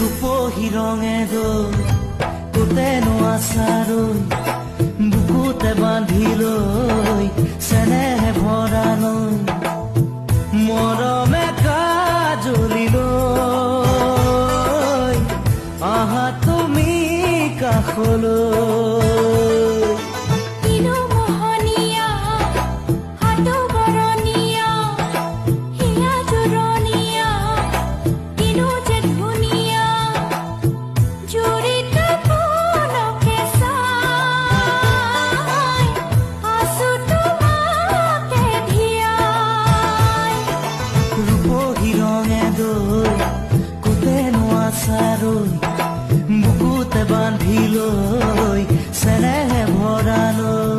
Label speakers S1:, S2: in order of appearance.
S1: ৰূপহী ৰঙে গৈ কোতেনো আচাৰৈ বুকুতে বান্ধি লৈ চেনেহে ভৰালৈ মৰমে কাজলি লৈ আহা তুমি কাষলৈ। বুকুতে বান্ধি লৈ চেনেহে ভৰালৈ